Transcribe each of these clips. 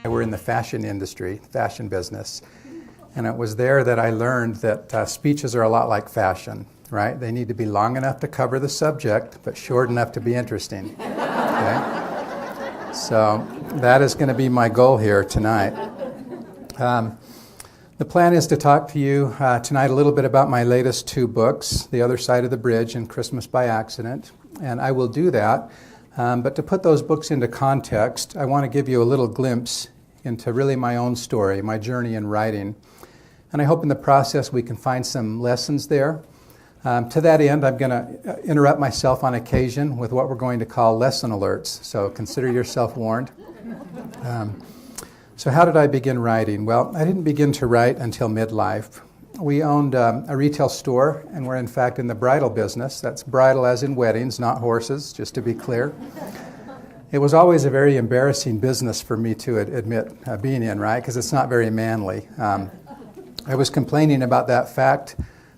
We're in the fashion industry, fashion business. And it was there that I learned that speeches are a lot like fashion, right? They need to be long enough to cover the subject, but short enough to be interesting. Okay? So that is going to be my goal here tonight. The plan is to talk to you tonight a little bit about my latest two books, The Other Side of the Bridge and Christmas by Accident. And I will do that. But to put those books into context, I want to give you a little glimpse into really my own story, my journey in writing. And I hope in the process we can find some lessons there. To that end, I'm going to interrupt myself on occasion with what we're going to call lesson alerts. So consider yourself warned. So how did I begin writing? Well, I didn't begin to write until midlife. We owned a retail store, and we're in fact in the bridal business. That's bridal as in weddings, not horses, just to be clear. It was always a very embarrassing business for me to admit being in, right? Because it's not very manly. I was complaining about that fact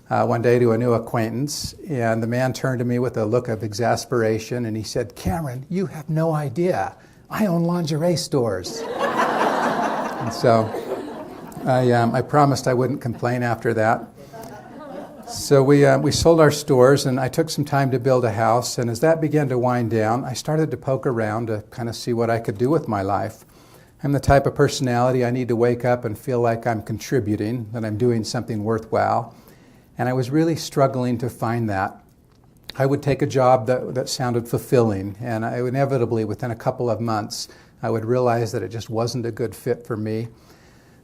one day to a new acquaintance, and the man turned to me with a look of exasperation, and he said, "Cameron, you have no idea. I own lingerie stores." And so I promised I wouldn't complain after that. So we sold our stores, and I took some time to build a house. And as that began to wind down, I started to poke around to kind of see what I could do with my life. I'm the type of personality I need to wake up and feel like I'm contributing, that I'm doing something worthwhile. And I was really struggling to find that. I would take a job that sounded fulfilling, and I inevitably, within a couple of months, I would realize that it just wasn't a good fit for me.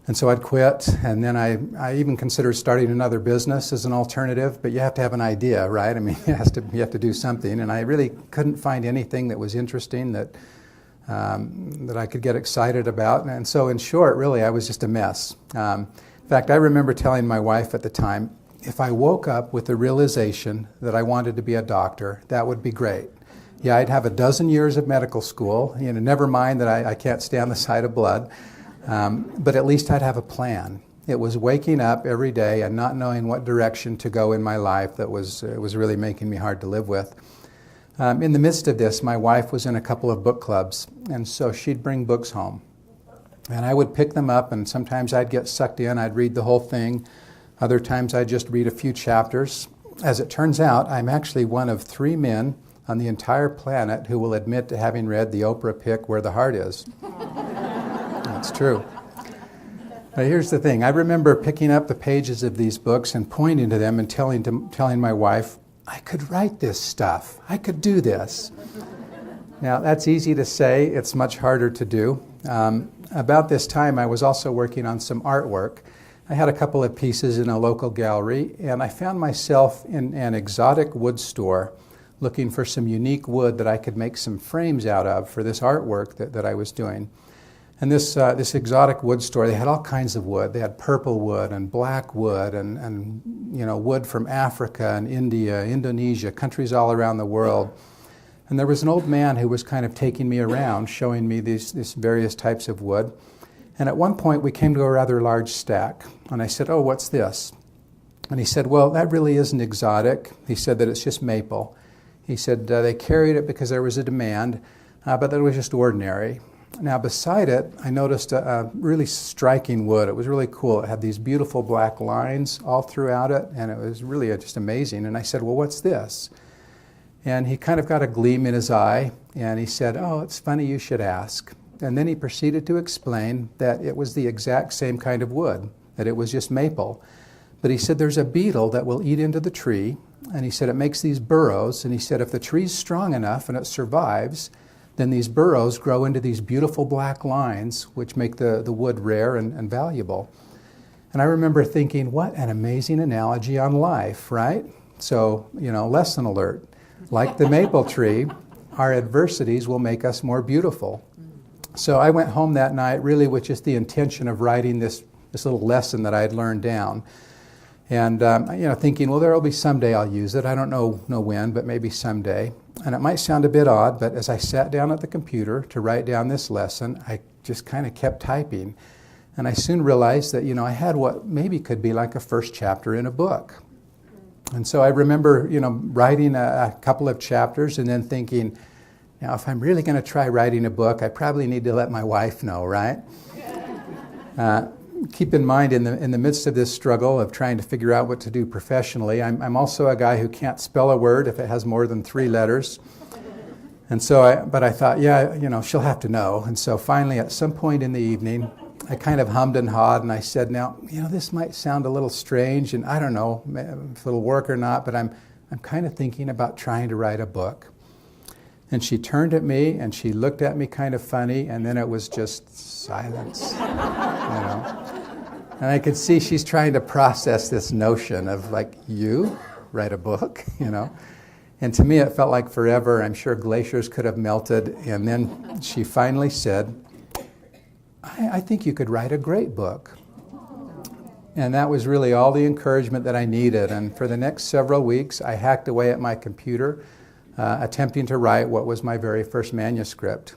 And so I'd quit, and then I even considered starting another business as an alternative, but you have to have an idea, right? I mean, you have to do something, and I really couldn't find anything that was interesting that I could get excited about. And so in short, really, I was just a mess. In fact, I remember telling my wife at the time, if I woke up with the realization that I wanted to be a doctor, that would be great. Yeah, I'd have a dozen years of medical school, never mind that I can't stand the sight of blood, but at least I'd have a plan. It was waking up every day and not knowing what direction to go in my life that was really making me hard to live with. In the midst of this, my wife was in a couple of book clubs, and so she'd bring books home. And I would pick them up, and sometimes I'd get sucked in, I'd read the whole thing. Other times I'd just read a few chapters. As it turns out, I'm actually one of 3 men on the entire planet who will admit to having read the Oprah pick Where the Heart Is. That's true. Now here's the thing. I remember picking up the pages of these books and pointing to them and telling my wife, I could write this stuff. I could do this. Now that's easy to say. It's much harder to do. About this time, I was also working on some artwork. I had a couple of pieces in a local gallery, and I found myself in an exotic wood store looking for some unique wood that I could make some frames out of for this artwork that I was doing. And this exotic wood store, they had all kinds of wood. They had purple wood and black wood and wood from Africa and India, Indonesia, countries all around the world. And there was an old man who was kind of taking me around, showing me these various types of wood. And at one point we came to a rather large stack. And I said, "Oh, what's this?" And he said, "Well, that really isn't exotic." He said that it's just maple. He said they carried it because there was a demand, but that it was just ordinary. Now beside it, I noticed a really striking wood. It was really cool. It had these beautiful black lines all throughout it, and it was really just amazing. And I said, "Well, what's this?" And he kind of got a gleam in his eye, and he said, "Oh, it's funny you should ask." And then he proceeded to explain that it was the exact same kind of wood, that it was just maple. But he said there's a beetle that will eat into the tree, and he said it makes these burrows, and he said if the tree's strong enough and it survives, then these burrows grow into these beautiful black lines, which make the wood rare and valuable. And I remember thinking, what an amazing analogy on life, right? So, lesson alert. Like the maple tree, our adversities will make us more beautiful. So I went home that night really with just the intention of writing this little lesson that I had learned down. And, thinking, well, there will be someday I'll use it. I don't know when, but maybe someday. And it might sound a bit odd, but as I sat down at the computer to write down this lesson, I just kind of kept typing. And I soon realized that, I had what maybe could be like a first chapter in a book. And so I remember, writing a couple of chapters and then thinking, Now, if I'm really going to try writing a book, I probably need to let my wife know, right? Keep in mind, in the midst of this struggle of trying to figure out what to do professionally, I'm also a guy who can't spell a word if it has more than 3 letters. And so, I thought, yeah, she'll have to know. And so finally, at some point in the evening, I kind of hummed and hawed, and I said, now, this might sound a little strange, and I don't know if it'll work or not, but I'm kind of thinking about trying to write a book. And she turned at me, and she looked at me kind of funny, and then it was just silence, And I could see she's trying to process this notion of, like, you write a book, And to me, it felt like forever. I'm sure glaciers could have melted. And then she finally said, I think you could write a great book. And that was really all the encouragement that I needed. And for the next several weeks, I hacked away at my computer, attempting to write what was my very first manuscript.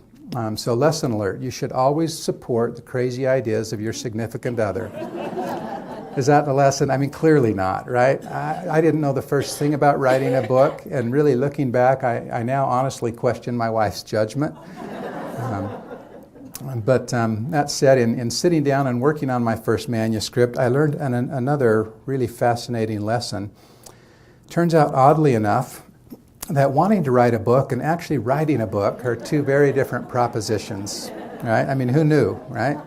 So lesson alert, you should always support the crazy ideas of your significant other. Is that the lesson? I mean, clearly not, right? I didn't know the first thing about writing a book, and really looking back, I now honestly question my wife's judgment. But that said, in sitting down and working on my first manuscript, I learned another really fascinating lesson. Turns out, oddly enough, that wanting to write a book and actually writing a book are 2 very different propositions, right? I mean, who knew, right?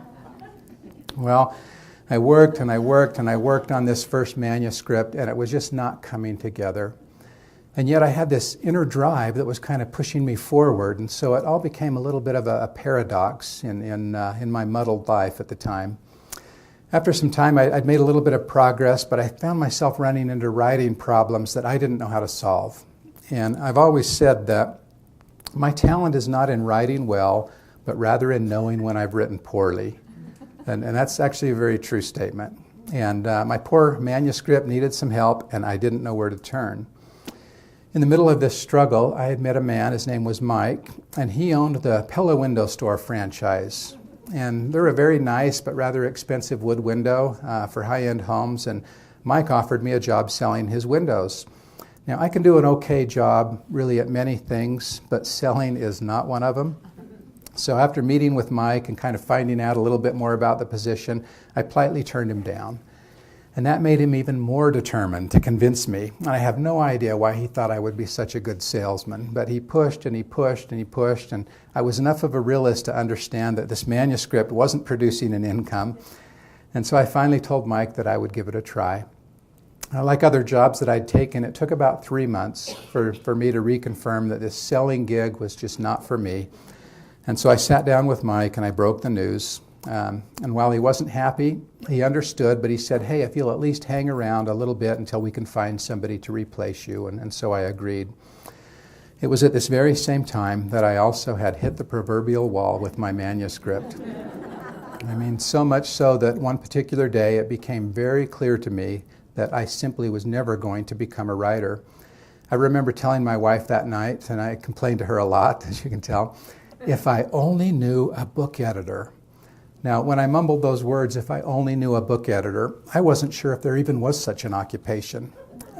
Well, I worked and I worked and I worked on this first manuscript, and it was just not coming together. And yet I had this inner drive that was kind of pushing me forward, and so it all became a little bit of a paradox in my muddled life at the time. After some time, I'd made a little bit of progress, but I found myself running into writing problems that I didn't know how to solve. And I've always said that my talent is not in writing well, but rather in knowing when I've written poorly. And that's actually a very true statement. And my poor manuscript needed some help, and I didn't know where to turn. In the middle of this struggle, I had met a man, his name was Mike, and he owned the Pella Window Store franchise. And they're a very nice but rather expensive wood window for high-end homes, and Mike offered me a job selling his windows. Now, I can do an okay job really at many things, but selling is not one of them. So after meeting with Mike and kind of finding out a little bit more about the position, I politely turned him down. And that made him even more determined to convince me. And I have no idea why he thought I would be such a good salesman. But he pushed and he pushed and he pushed, and I was enough of a realist to understand that this manuscript wasn't producing an income. And so I finally told Mike that I would give it a try. Like other jobs that I'd taken, it took about 3 months for me to reconfirm that this selling gig was just not for me. And so I sat down with Mike and I broke the news. And while he wasn't happy, he understood, but he said, hey, if you'll at least hang around a little bit until we can find somebody to replace you. And so I agreed. It was at this very same time that I also had hit the proverbial wall with my manuscript. I mean, so much so that one particular day it became very clear to me that I simply was never going to become a writer. I remember telling my wife that night, and I complained to her a lot, as you can tell, if I only knew a book editor. Now, when I mumbled those words, if I only knew a book editor, I wasn't sure if there even was such an occupation.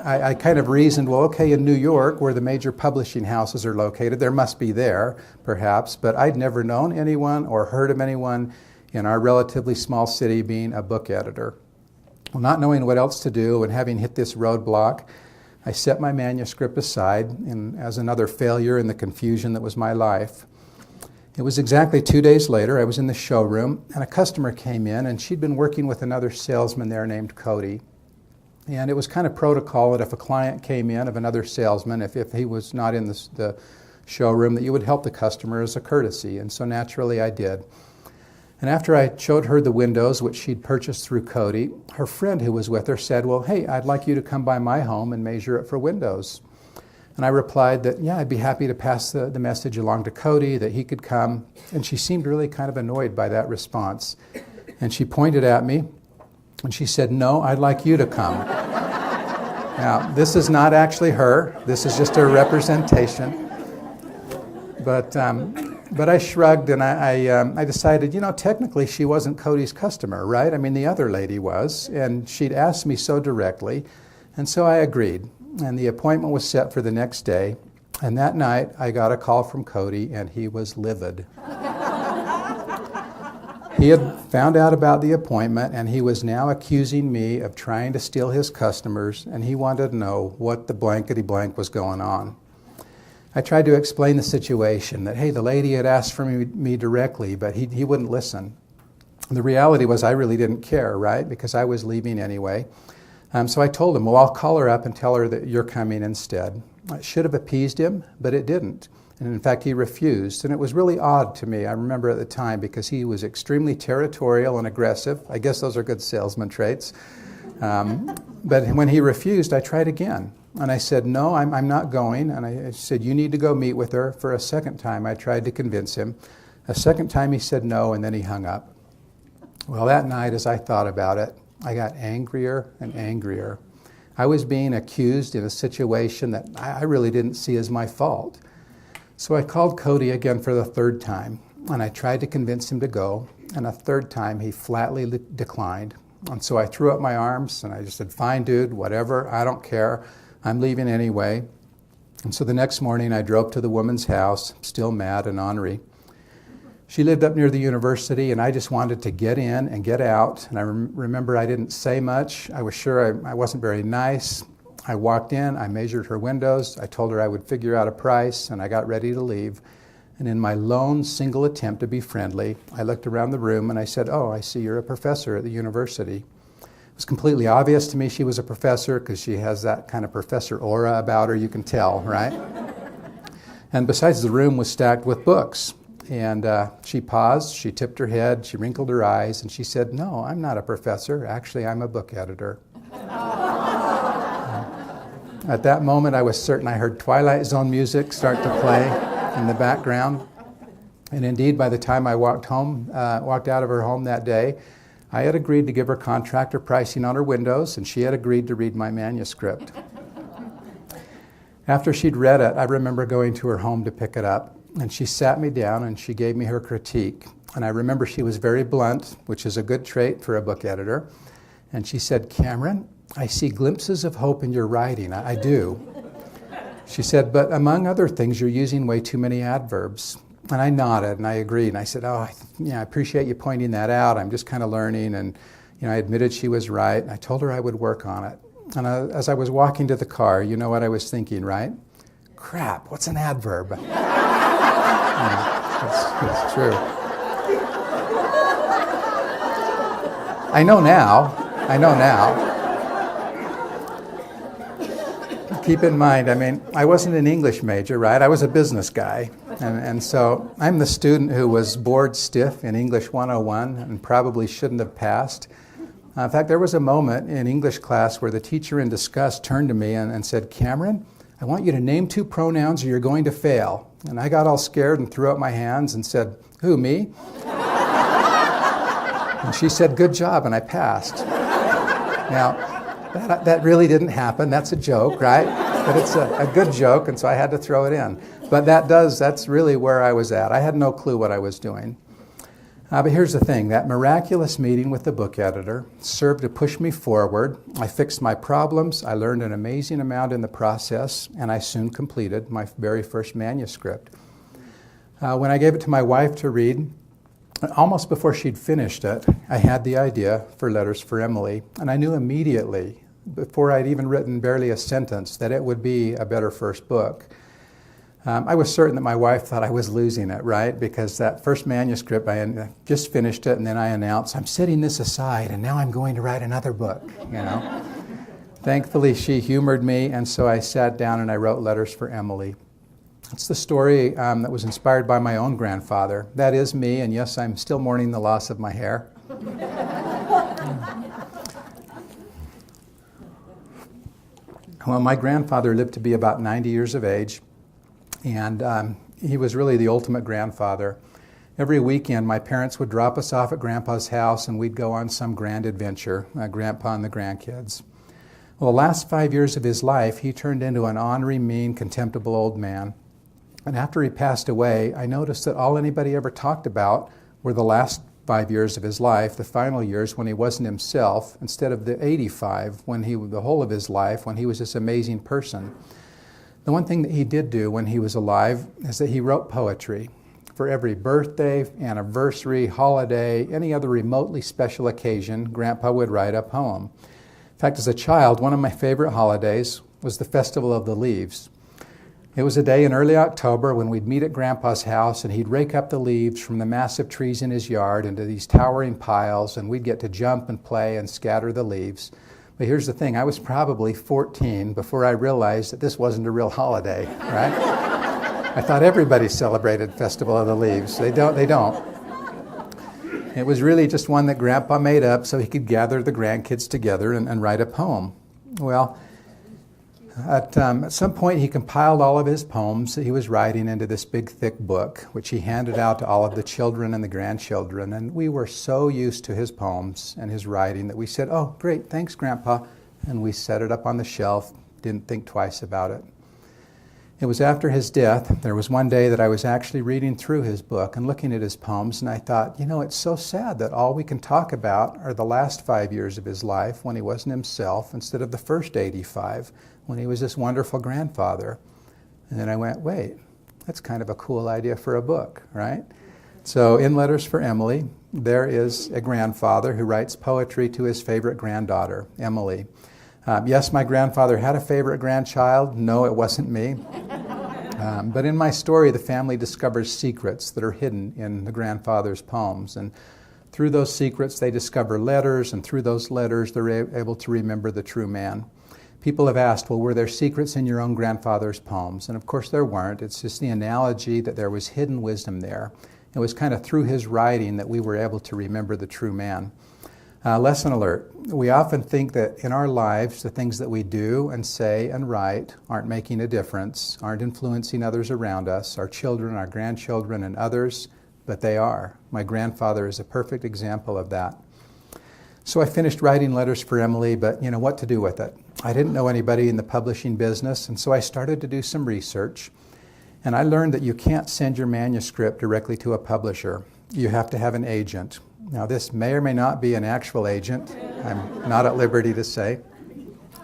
I kind of reasoned, well, okay, in New York, where the major publishing houses are located, there must be there, perhaps, but I'd never known anyone or heard of anyone in our relatively small city being a book editor. Well, not knowing what else to do and having hit this roadblock, I set my manuscript aside as another failure in the confusion that was my life. It was exactly 2 days later. I was in the showroom, and a customer came in, and she'd been working with another salesman there named Cody. And it was kind of protocol that if a client came in of another salesman, if he was not in the showroom, that you would help the customer as a courtesy. And so naturally I did. And after I showed her the windows, which she'd purchased through Cody, her friend who was with her said, well, hey, I'd like you to come by my home and measure it for windows. And I replied that, yeah, I'd be happy to pass the message along to Cody, that he could come. And she seemed really kind of annoyed by that response. And she pointed at me, and she said, no, I'd like you to come. Now, this is not actually her. This is just a representation. But I shrugged, and I decided, technically she wasn't Cody's customer, right? I mean, the other lady was, and she'd asked me so directly. And so I agreed. And the appointment was set for the next day. And that night, I got a call from Cody, and he was livid. He had found out about the appointment, and he was now accusing me of trying to steal his customers, and he wanted to know what the blankety blank was going on. I tried to explain the situation, that, hey, the lady had asked for me directly, but he wouldn't listen. The reality was I really didn't care, right, because I was leaving anyway. So I told him, well, I'll call her up and tell her that you're coming instead. It should have appeased him, but it didn't. And in fact, he refused. And it was really odd to me, I remember at the time, because he was extremely territorial and aggressive. I guess those are good salesman traits. But when he refused, I tried again. And I said, no, I'm not going. And I said, you need to go meet with her. For a second time, I tried to convince him. A second time, he said no, and then he hung up. Well, that night, as I thought about it, I got angrier and angrier. I was being accused in a situation that I really didn't see as my fault. So I called Cody again for the third time, and I tried to convince him to go, and a third time he flatly declined. And so I threw up my arms, and I just said, fine, dude, whatever, I don't care. I'm leaving anyway. And so the next morning I drove to the woman's house, still mad and ornery. She lived up near the university, and I just wanted to get in and get out. And I remember I didn't say much. I was sure I wasn't very nice. I walked in, I measured her windows, I told her I would figure out a price, and I got ready to leave. And in my lone single attempt to be friendly, I looked around the room and I said, oh, I see you're a professor at the university. It was completely obvious to me she was a professor because she has that kind of professor aura about her, you can tell, right? And besides, the room was stacked with books. And she paused, she tipped her head, she wrinkled her eyes, and she said, no, I'm not a professor. Actually, I'm a book editor. At that moment, I was certain I heard Twilight Zone music start to play in the background. And indeed, by the time I walked out of her home that day, I had agreed to give her contractor pricing on her windows, and she had agreed to read my manuscript. After she'd read it, I remember going to her home to pick it up, and she sat me down and she gave me her critique. And I remember she was very blunt, which is a good trait for a book editor. And she said, Cameron, I see glimpses of hope in your writing. I do. She said, but among other things, you're using way too many adverbs. And I nodded and I agreed. And I said, I appreciate you pointing that out. I'm just kind of learning. And I admitted she was right. And I told her I would work on it. And as I was walking to the car, you know what I was thinking, right? Crap, what's an adverb? It's true. I know now. Keep in mind, I wasn't an English major, right? I was a business guy. And so I'm the student who was bored stiff in English 101 and probably shouldn't have passed. In fact, there was a moment in English class where the teacher in disgust turned to me and said, Cameron, I want you to name 2 pronouns or you're going to fail. And I got all scared and threw up my hands and said, who, me? And she said, good job, and I passed. Now, that really didn't happen. That's a joke, right? But it's a good joke, and so I had to throw it in. But that's really where I was at. I had no clue what I was doing. But here's the thing. That miraculous meeting with the book editor served to push me forward. I fixed my problems. I learned an amazing amount in the process, and I soon completed my very first manuscript. When I gave it to my wife to read, almost before she'd finished it, I had the idea for Letters for Emily, and I knew immediately, before I'd even written barely a sentence, that it would be a better first book. I was certain that my wife thought I was losing it, right? Because that first manuscript, I just finished it, and then I announced, I'm setting this aside, and now I'm going to write another book, Thankfully, she humored me, and so I sat down and I wrote Letters for Emily. It's the story that was inspired by my own grandfather. That is me, and yes, I'm still mourning the loss of my hair. Well, my grandfather lived to be about 90 years of age. And he was really the ultimate grandfather. Every weekend, my parents would drop us off at Grandpa's house, and we'd go on some grand adventure, Grandpa and the grandkids. Well, the last 5 years of his life, he turned into an ornery, mean, contemptible old man. And after he passed away, I noticed that all anybody ever talked about were the last 5 years of his life, the final years when he wasn't himself, instead of the 85, the whole of his life, when he was this amazing person. The one thing that he did do when he was alive is that he wrote poetry. For every birthday, anniversary, holiday, any other remotely special occasion, Grandpa would write a poem. In fact, as a child, one of my favorite holidays was the Festival of the Leaves. It was a day in early October when we'd meet at Grandpa's house and he'd rake up the leaves from the massive trees in his yard into these towering piles, and we'd get to jump and play and scatter the leaves. But here's the thing, I was probably 14 before I realized that this wasn't a real holiday, right? I thought everybody celebrated Festival of the Leaves. They don't. It was really just one that Grandpa made up so he could gather the grandkids together and write a poem. Well, at some point he compiled all of his poems that he was writing into this big thick book, which he handed out to all of the children and the grandchildren. And we were so used to his poems and his writing that we said, "Oh, great, thanks, Grandpa." And we set it up on the shelf, didn't think twice about it. It was after his death, there was one day that I was actually reading through his book and looking at his poems, and I thought, it's so sad that all we can talk about are the last 5 years of his life when he wasn't himself, instead of the first 85, when he was this wonderful grandfather. And then I went, wait, that's kind of a cool idea for a book, right? So in Letters for Emily, there is a grandfather who writes poetry to his favorite granddaughter, Emily. Yes, my grandfather had a favorite grandchild. No, it wasn't me. But in my story, the family discovers secrets that are hidden in the grandfather's poems. And through those secrets, they discover letters, and through those letters, they're able to remember the true man. People have asked, well, were there secrets in your own grandfather's poems? And of course there weren't. It's just the analogy that there was hidden wisdom there. It was kind of through his writing that we were able to remember the true man. Lesson alert. We often think that in our lives, the things that we do and say and write aren't making a difference, aren't influencing others around us, our children, our grandchildren, and others, but they are. My grandfather is a perfect example of that. So I finished writing Letters for Emily, but what to do with it? I didn't know anybody in the publishing business, and so I started to do some research. And I learned that you can't send your manuscript directly to a publisher. You have to have an agent. Now, this may or may not be an actual agent. I'm not at liberty to say.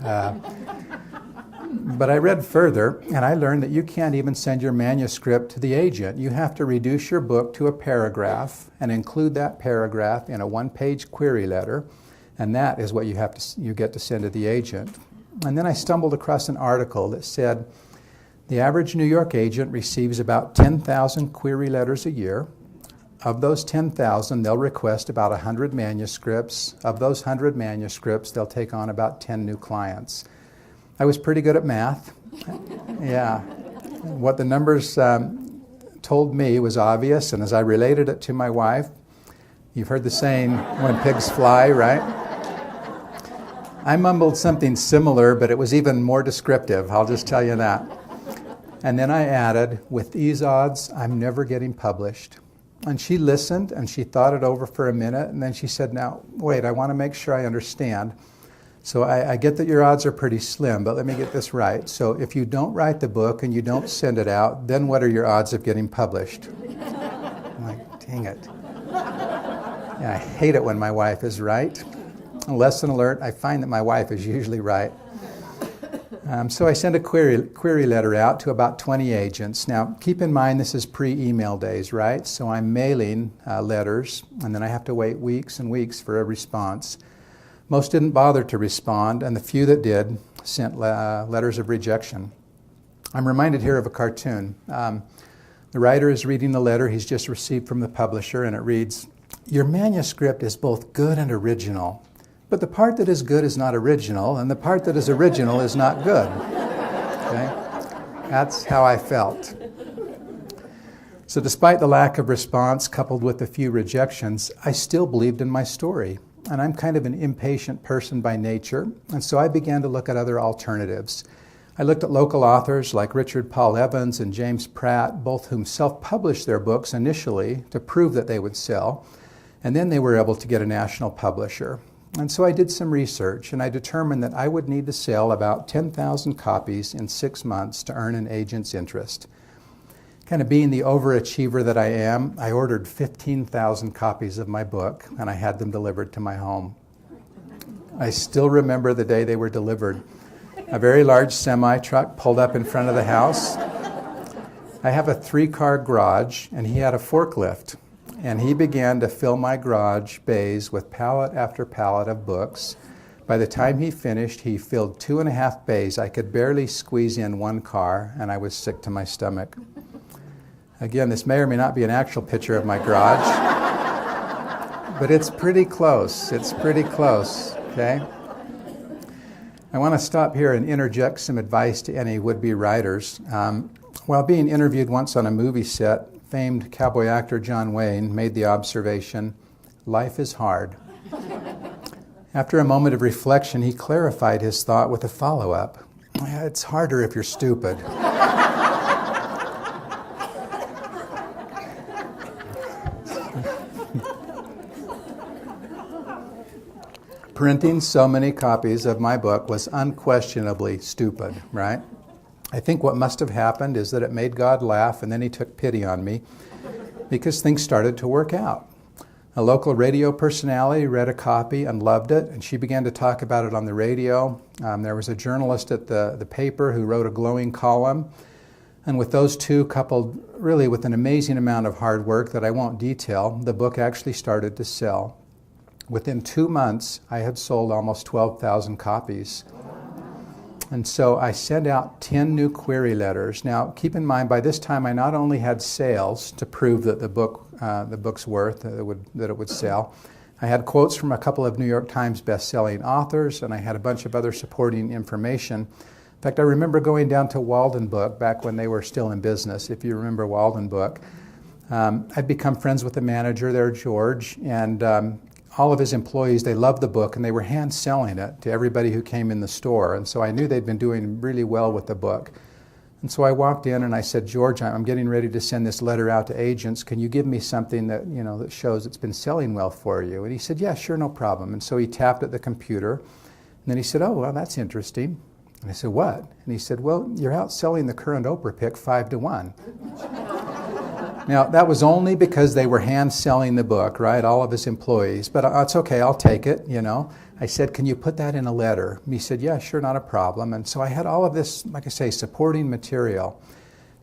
But I read further, and I learned that you can't even send your manuscript to the agent. You have to reduce your book to a paragraph and include that paragraph in a one-page query letter, and that is what you get to send to the agent. And then I stumbled across an article that said the average New York agent receives about 10,000 query letters a year. Of those 10,000, they'll request about 100 manuscripts. Of those 100 manuscripts, they'll take on about 10 new clients. I was pretty good at math. Yeah. What the numbers told me was obvious, and as I related it to my wife, you've heard the saying, when pigs fly, right? I mumbled something similar, but it was even more descriptive, I'll just tell you that. And then I added, with these odds, I'm never getting published. And she listened, and she thought it over for a minute, and then she said, now, wait, I want to make sure I understand. So I get that your odds are pretty slim, but let me get this right. So if you don't write the book and you don't send it out, then what are your odds of getting published? I'm like, dang it. Yeah, I hate it when my wife is right. Lesson alert, I find that my wife is usually right. So I sent a query letter out to about 20 agents. Now, keep in mind this is pre-email days, right? So I'm mailing letters, and then I have to wait weeks and weeks for a response. Most didn't bother to respond, and the few that did sent letters of rejection. I'm reminded here of a cartoon. The writer is reading the letter he's just received from the publisher, and it reads, "Your manuscript is both good and original. But the part that is good is not original, and the part that is original is not good." Okay? That's how I felt. So despite the lack of response coupled with a few rejections, I still believed in my story. And I'm kind of an impatient person by nature, and so I began to look at other alternatives. I looked at local authors like Richard Paul Evans and James Pratt, both whom self-published their books initially to prove that they would sell, and then they were able to get a national publisher. And so I did some research, and I determined that I would need to sell about 10,000 copies in 6 months to earn an agent's interest. Kind of being the overachiever that I am, I ordered 15,000 copies of my book, and I had them delivered to my home. I still remember the day they were delivered. A very large semi-truck pulled up in front of the house. I have a 3-car garage, and he had a forklift. And he began to fill my garage bays with pallet after pallet of books. By the time he finished, he filled 2.5 bays. I could barely squeeze in 1 car, and I was sick to my stomach. Again, this may or may not be an actual picture of my garage, but it's pretty close. It's pretty close, okay? I want to stop here and interject some advice to any would-be writers. While being interviewed once on a movie set, famed cowboy actor John Wayne made the observation, "Life is hard." After a moment of reflection, he clarified his thought with a follow-up. "It's harder if you're stupid." Printing so many copies of my book was unquestionably stupid, right? I think what must have happened is that it made God laugh, and then he took pity on me because things started to work out. A local radio personality read a copy and loved it, and she began to talk about it on the radio. There was a journalist at the paper who wrote a glowing column, and with those two coupled really with an amazing amount of hard work that I won't detail, the book actually started to sell. Within 2 months, I had sold almost 12,000 copies. And so I sent out 10 new query letters. Now, keep in mind, by this time, I not only had sales to prove that the book's worth, that it would sell. I had quotes from a couple of New York Times best-selling authors, and I had a bunch of other supporting information. In fact, I remember going down to Walden Book back when they were still in business, if you remember Walden Book. I'd become friends with the manager there, George, and all of his employees, they loved the book, and they were hand-selling it to everybody who came in the store. And so I knew they'd been doing really well with the book. And so I walked in and I said, "George, I'm getting ready to send this letter out to agents. Can you give me something that, that shows it's been selling well for you?" And he said, "Yeah, sure, no problem." And so he tapped at the computer. And then he said, "Oh, well, that's interesting." And I said, "What?" And he said, "Well, you're outselling the current Oprah pick 5-1. Now, that was only because they were hand-selling the book, right, all of his employees. But it's okay, I'll take it, I said, "Can you put that in a letter?" And he said, "Yeah, sure, not a problem." And so I had all of this, like I say, supporting material.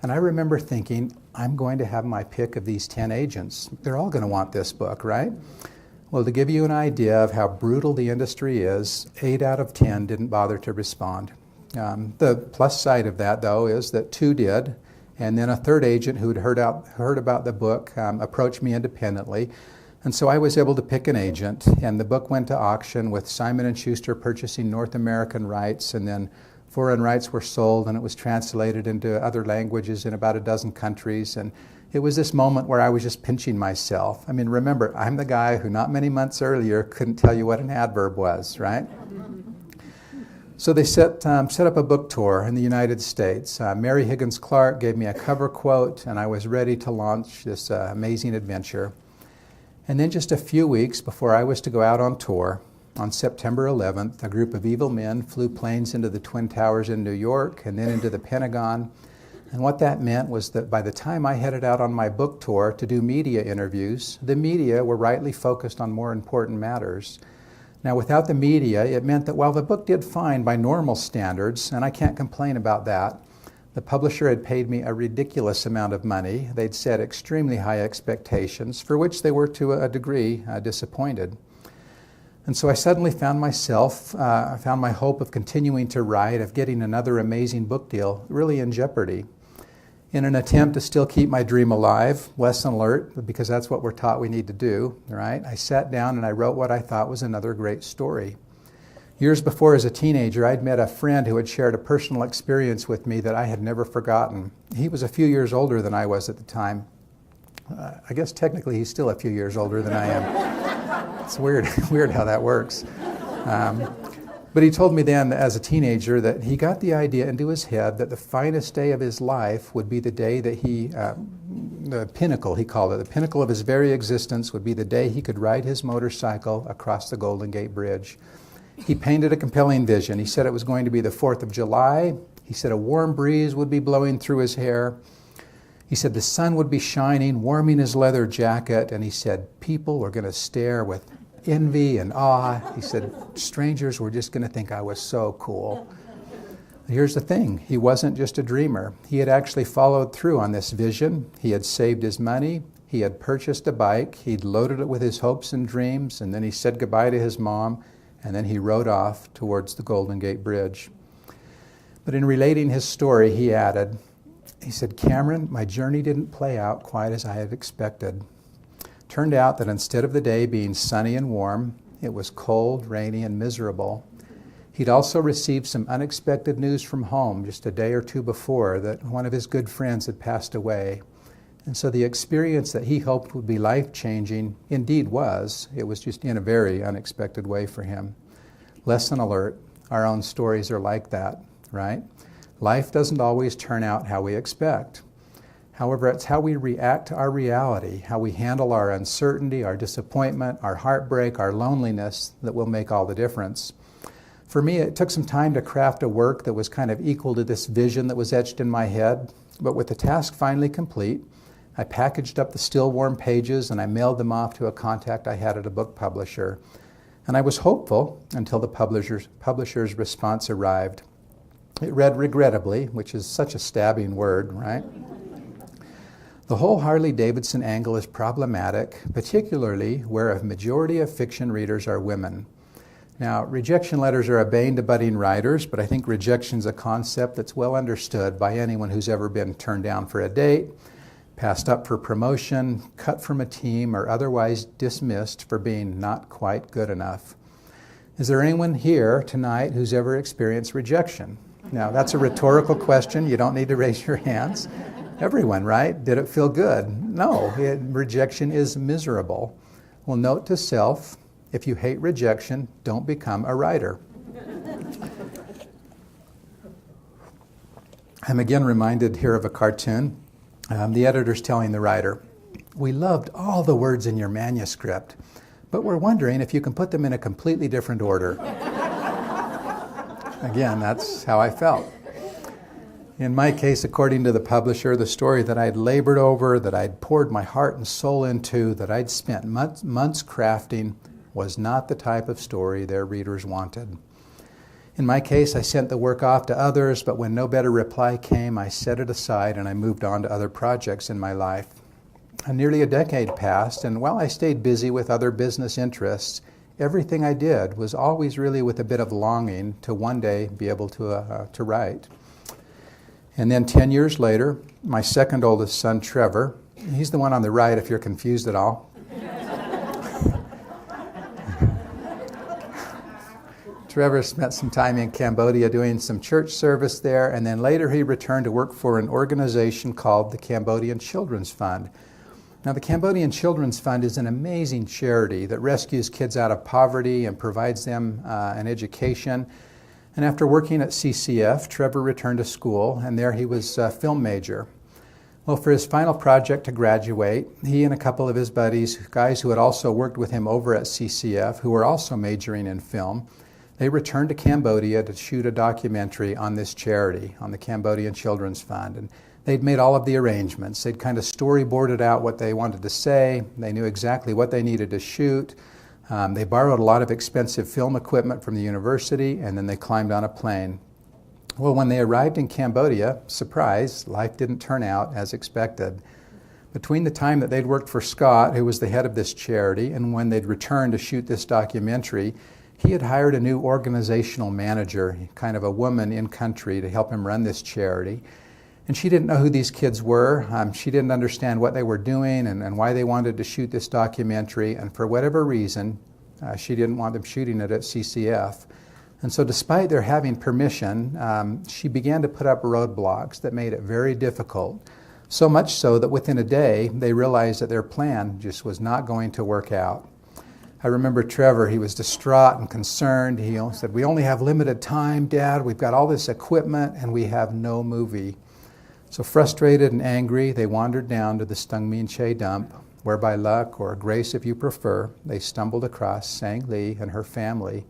And I remember thinking, I'm going to have my pick of these 10 agents. They're all going to want this book, right? Well, to give you an idea of how brutal the industry is, 8 out of 10 didn't bother to respond. The plus side of that, though, is that 2 did. And then a 3rd agent who had heard about the book approached me independently. And so I was able to pick an agent, and the book went to auction with Simon & Schuster purchasing North American rights, and then foreign rights were sold, and it was translated into other languages in about a dozen countries. And it was this moment where I was just pinching myself. I mean, remember, I'm the guy who not many months earlier couldn't tell you what an adverb was, right? So they set up a book tour in the United States. Mary Higgins Clark gave me a cover quote, and I was ready to launch this amazing adventure. And then just a few weeks before I was to go out on tour, on September 11th, a group of evil men flew planes into the Twin Towers in New York and then into the Pentagon. And what that meant was that by the time I headed out on my book tour to do media interviews, the media were rightly focused on more important matters. Now, without the media, it meant that while the book did fine by normal standards, and I can't complain about that, the publisher had paid me a ridiculous amount of money. They'd set extremely high expectations, for which they were to a degree disappointed. And so I suddenly found my hope of continuing to write, of getting another amazing book deal, really in jeopardy. In an attempt to still keep my dream alive, lesson alert, because that's what we're taught we need to do, right? I sat down and I wrote what I thought was another great story. Years before, as a teenager, I'd met a friend who had shared a personal experience with me that I had never forgotten. He was a few years older than I was at the time. I guess technically he's still a few years older than I am. It's weird how that works. But he told me then, as a teenager, that he got the idea into his head that the finest day of his life would be the day that the pinnacle, he called it, the pinnacle of his very existence would be the day he could ride his motorcycle across the Golden Gate Bridge. He painted a compelling vision. He said it was going to be the 4th of July. He said a warm breeze would be blowing through his hair. He said the sun would be shining, warming his leather jacket, and he said people were going to stare with envy and awe. He said strangers were just going to think I was so cool. Here's the thing, he wasn't just a dreamer. He had actually followed through on this vision. He had saved his money. He had purchased a bike. He'd loaded it with his hopes and dreams, and then he said goodbye to his mom, and then he rode off towards the Golden Gate Bridge. But in relating his story, he added, he said, "Cameron, my journey didn't play out quite as I had expected. Turned out that instead of the day being sunny and warm, it was cold, rainy, and miserable. He'd also received some unexpected news from home just a day or two before that one of his good friends had passed away. And so the experience that he hoped would be life-changing indeed was. It was just in a very unexpected way for him. Lesson alert, our own stories are like that, right? Life doesn't always turn out how we expect. However, it's how we react to our reality, how we handle our uncertainty, our disappointment, our heartbreak, our loneliness that will make all the difference. For me, it took some time to craft a work that was kind of equal to this vision that was etched in my head. But with the task finally complete, I packaged up the still warm pages and I mailed them off to a contact I had at a book publisher. And I was hopeful until the publisher's response arrived. It read regrettably, which is such a stabbing word, right? The whole Harley-Davidson angle is problematic, particularly where a majority of fiction readers are women. Now, rejection letters are a bane to budding writers, but I think rejection is a concept that's well understood by anyone who's ever been turned down for a date, passed up for promotion, cut from a team, or otherwise dismissed for being not quite good enough. Is there anyone here tonight who's ever experienced rejection? Now, that's a rhetorical question. You don't need to raise your hands. Everyone, right? Did it feel good? No, rejection is miserable. Well, note to self, if you hate rejection, don't become a writer. I'm again reminded here of a cartoon. The editor's telling the writer, "We loved all the words in your manuscript, but we're wondering if you can put them in a completely different order." Again, that's how I felt. In my case, according to the publisher, the story that I'd labored over, that I'd poured my heart and soul into, that I'd spent months crafting, was not the type of story their readers wanted. In my case, I sent the work off to others, but when no better reply came, I set it aside and I moved on to other projects in my life. Nearly a decade passed, and while I stayed busy with other business interests, everything I did was always really with a bit of longing to one day be able to write. And then 10 years later, my second oldest son, Trevor, he's the one on the right if you're confused at all. Trevor spent some time in Cambodia doing some church service there, and then later he returned to work for an organization called the Cambodian Children's Fund. Now, the Cambodian Children's Fund is an amazing charity that rescues kids out of poverty and provides them an education. And after working at CCF, Trevor returned to school, and there he was a film major. Well, for his final project to graduate, he and a couple of his buddies, guys who had also worked with him over at CCF, who were also majoring in film, they returned to Cambodia to shoot a documentary on this charity, on the Cambodian Children's Fund. And they'd made all of the arrangements. They'd kind of storyboarded out what they wanted to say. They knew exactly what they needed to shoot. They borrowed a lot of expensive film equipment from the university, and then they climbed on a plane. Well, when they arrived in Cambodia, surprise, life didn't turn out as expected. Between the time that they'd worked for Scott, who was the head of this charity, and when they'd returned to shoot this documentary, he had hired a new organizational manager, kind of a woman in country, to help him run this charity. And she didn't know who these kids were. She didn't understand what they were doing and why they wanted to shoot this documentary. And for whatever reason, she didn't want them shooting it at CCF. And so despite their having permission, she began to put up roadblocks that made it very difficult. So much so that within a day, they realized that their plan just was not going to work out. I remember Trevor, he was distraught and concerned. He said, "We only have limited time, Dad. We've got all this equipment and we have no movie." So frustrated and angry, they wandered down to the Stung Min Che dump, where by luck, or grace if you prefer, they stumbled across Sang Lee and her family.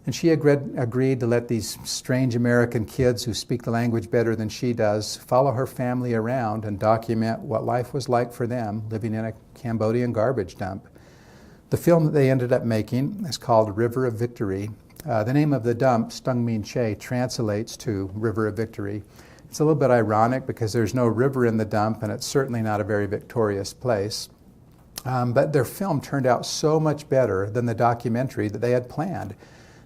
And she agreed to let these strange American kids who speak the language better than she does follow her family around and document what life was like for them living in a Cambodian garbage dump. The film that they ended up making is called River of Victory, The name of the dump, Stung Min Che, translates to River of Victory. It's a little bit ironic because there's no river in the dump, and it's certainly not a very victorious place. But their film turned out so much better than the documentary that they had planned.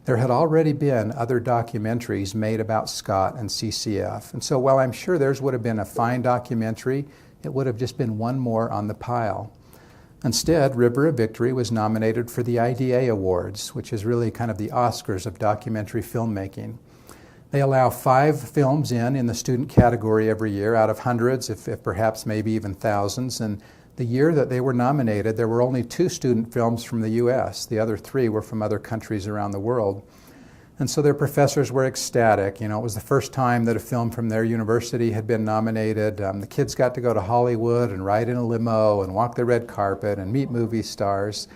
There had already been other documentaries made about Scott and CCF. And so while I'm sure theirs would have been a fine documentary, it would have just been one more on the pile. Instead, River of Victory was nominated for the IDA Awards, which is really kind of the Oscars of documentary filmmaking. They allow 5 films in the student category every year out of hundreds, if perhaps maybe even thousands. And the year that they were nominated, there were only 2 student films from the U.S. The other 3 were from other countries around the world. And so their professors were ecstatic. You know, it was the first time that a film from their university had been nominated. The kids got to go to Hollywood and ride in a limo and walk the red carpet and meet movie stars.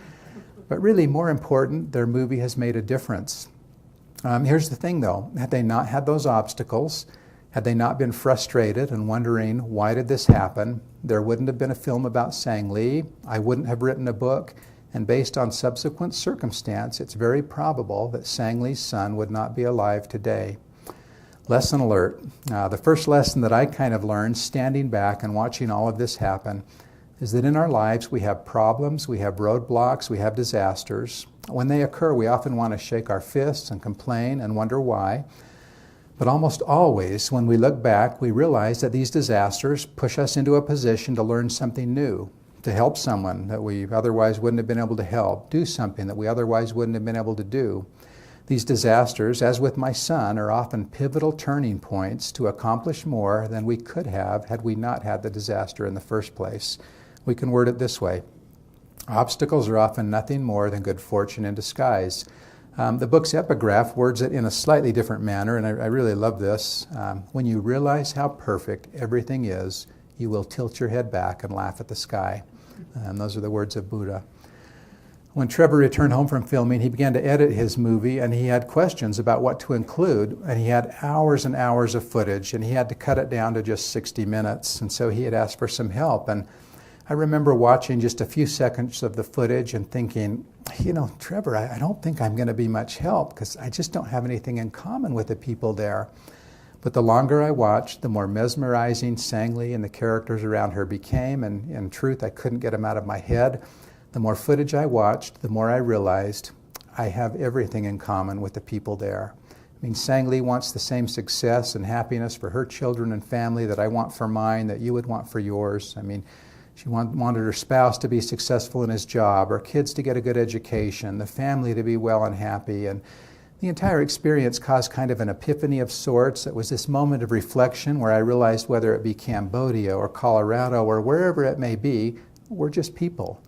But really, more important, their movie has made a difference. Here's the thing, though. Had they not had those obstacles, had they not been frustrated and wondering, why did this happen, there wouldn't have been a film about Sang Lee. I wouldn't have written a book. And based on subsequent circumstance, it's very probable that Sang Lee's son would not be alive today. Lesson alert. The first lesson that I kind of learned standing back and watching all of this happen is that in our lives we have problems, we have roadblocks, we have disasters. When they occur, we often want to shake our fists and complain and wonder why. But almost always, when we look back, we realize that these disasters push us into a position to learn something new, to help someone that we otherwise wouldn't have been able to help, do something that we otherwise wouldn't have been able to do. These disasters, as with my son, are often pivotal turning points to accomplish more than we could have had we not had the disaster in the first place. We can word it this way. Obstacles are often nothing more than good fortune in disguise. The book's epigraph words it in a slightly different manner, and I really love this. When you realize how perfect everything is, you will tilt your head back and laugh at the sky. And those are the words of Buddha. When Trevor returned home from filming, he began to edit his movie, and he had questions about what to include, and he had hours and hours of footage, and he had to cut it down to just 60 minutes, and so he had asked for some help. And I remember watching just a few seconds of the footage and thinking, you know, Trevor, I don't think I'm going to be much help because I just don't have anything in common with the people there. But the longer I watched, the more mesmerizing Sang Lee and the characters around her became, and in truth, I couldn't get them out of my head. The more footage I watched, the more I realized I have everything in common with the people there. I mean, Sang Lee wants the same success and happiness for her children and family that I want for mine, that you would want for yours. I mean, she wanted her spouse to be successful in his job, her kids to get a good education, the family to be well and happy. And the entire experience caused kind of an epiphany of sorts. It was this moment of reflection where I realized whether it be Cambodia or Colorado or wherever it may be, we're just people.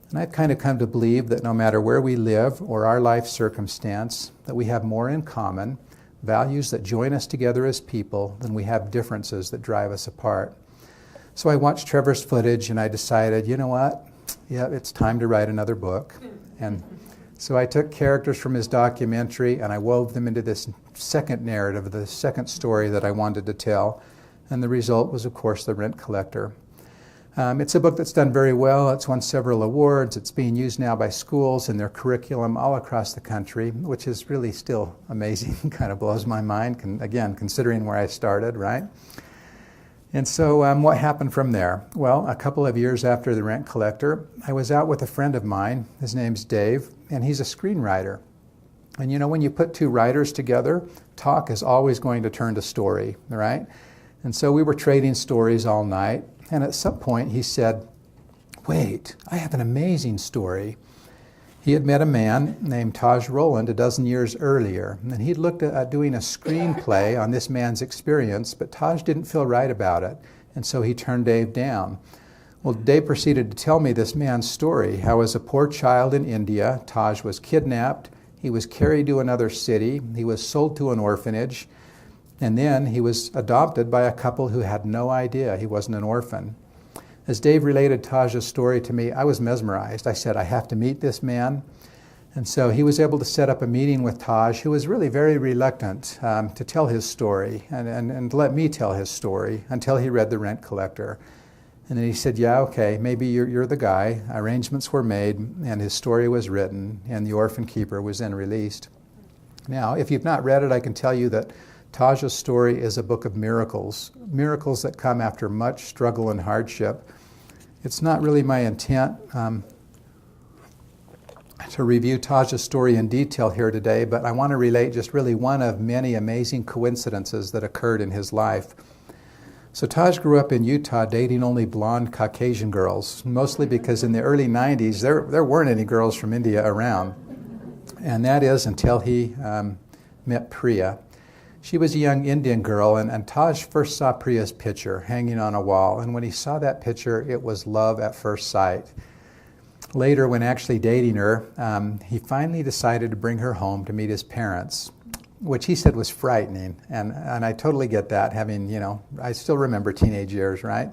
And I've kind of come to believe that no matter where we live or our life circumstance, that we have more in common, values that join us together as people, than we have differences that drive us apart. So I watched Trevor's footage and I decided, you know what? Yeah, it's time to write another book. And so I took characters from his documentary and I wove them into this second narrative, the second story that I wanted to tell. And the result was, of course, The Rent Collector. It's a book that's done very well. It's won several awards. It's being used now by schools in their curriculum all across the country, which is really still amazing. Kind of blows my mind, again, considering where I started, right? And so what happened from there? Well, a couple of years after The Rent Collector, I was out with a friend of mine. His name's Dave, and he's a screenwriter. And you know, when you put 2 writers together, talk is always going to turn to story, right? And so we were trading stories all night, and at some point he said, wait, I have an amazing story. He had met a man named Taj Rowland a dozen years earlier, and he'd looked at doing a screenplay on this man's experience, but Taj didn't feel right about it, and so he turned Dave down. Well, Dave proceeded to tell me this man's story, how as a poor child in India, Taj was kidnapped, he was carried to another city, he was sold to an orphanage, and then he was adopted by a couple who had no idea he wasn't an orphan. As Dave related Taj's story to me, I was mesmerized. I said, I have to meet this man. And so he was able to set up a meeting with Taj, who was really very reluctant to tell his story and let me tell his story until he read The Rent Collector. And then he said, yeah, okay, maybe you're the guy. Arrangements were made, and his story was written, and The Orphan Keeper was then released. Now, if you've not read it, I can tell you that Taj's story is a book of miracles, miracles that come after much struggle and hardship. It's not really my intent to review Taj's story in detail here today, but I want to relate just really one of many amazing coincidences that occurred in his life. So Taj grew up in Utah dating only blonde Caucasian girls, mostly because in the early 90s there weren't any girls from India around. And that is until he met Priya. She was a young Indian girl, and Taj first saw Priya's picture hanging on a wall. And when he saw that picture, it was love at first sight. Later, when actually dating her, he finally decided to bring her home to meet his parents, which he said was frightening. And I totally get that, having, I still remember teenage years, right?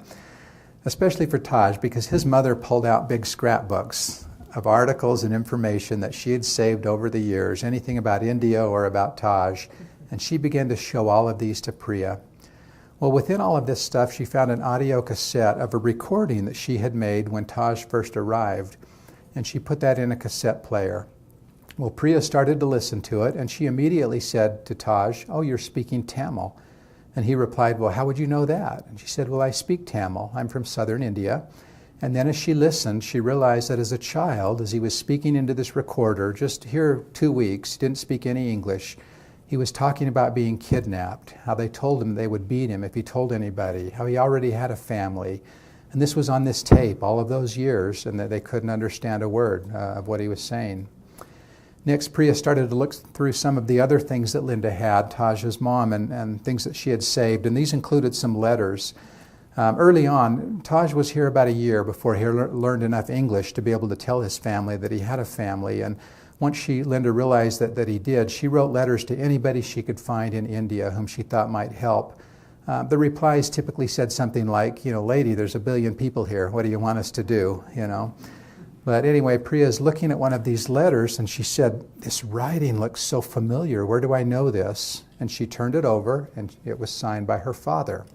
Especially for Taj, because his mother pulled out big scrapbooks of articles and information that she had saved over the years, anything about India or about Taj, and she began to show all of these to Priya. Well, within all of this stuff, she found an audio cassette of a recording that she had made when Taj first arrived, and she put that in a cassette player. Well, Priya started to listen to it, and she immediately said to Taj, "Oh, you're speaking Tamil." And he replied, "Well, how would you know that?" And she said, "Well, I speak Tamil. I'm from southern India." And then as she listened, she realized that as a child, as he was speaking into this recorder, just here 2 weeks, didn't speak any English, he was talking about being kidnapped, how they told him they would beat him if he told anybody, how he already had a family. And this was on this tape all of those years, and that they couldn't understand a word of what he was saying. Next, Priya started to look through some of the other things that Linda had, Taj's mom, and things that she had saved, and these included some letters. Early on, Taj was here about a year before he learned enough English to be able to tell his family that he had a family. And once Linda realized that he did, she wrote letters to anybody she could find in India whom she thought might help. The replies typically said something like, "Lady, there's 1 billion people here. What do you want us to do?" But anyway, Priya is looking at one of these letters, and she said, "This writing looks so familiar. Where do I know this?" And she turned it over, and it was signed by her father.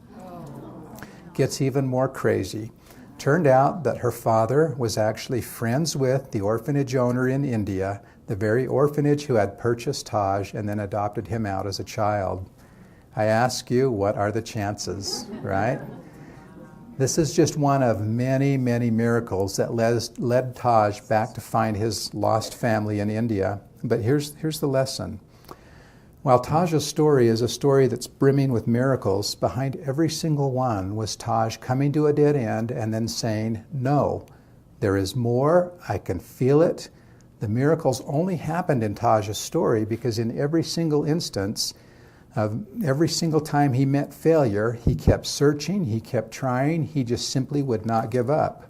Gets even more crazy. Turned out that her father was actually friends with the orphanage owner in India, the very orphanage who had purchased Taj and then adopted him out as a child. I ask you, what are the chances, right? This is just one of many, many miracles that led Taj back to find his lost family in India. But here's the lesson. While Taj's story is a story that's brimming with miracles, behind every single one was Taj coming to a dead end and then saying, "No, there is more, I can feel it." The miracles only happened in Taj's story because in every single instance, every single time he met failure, he kept searching, he kept trying, he just simply would not give up.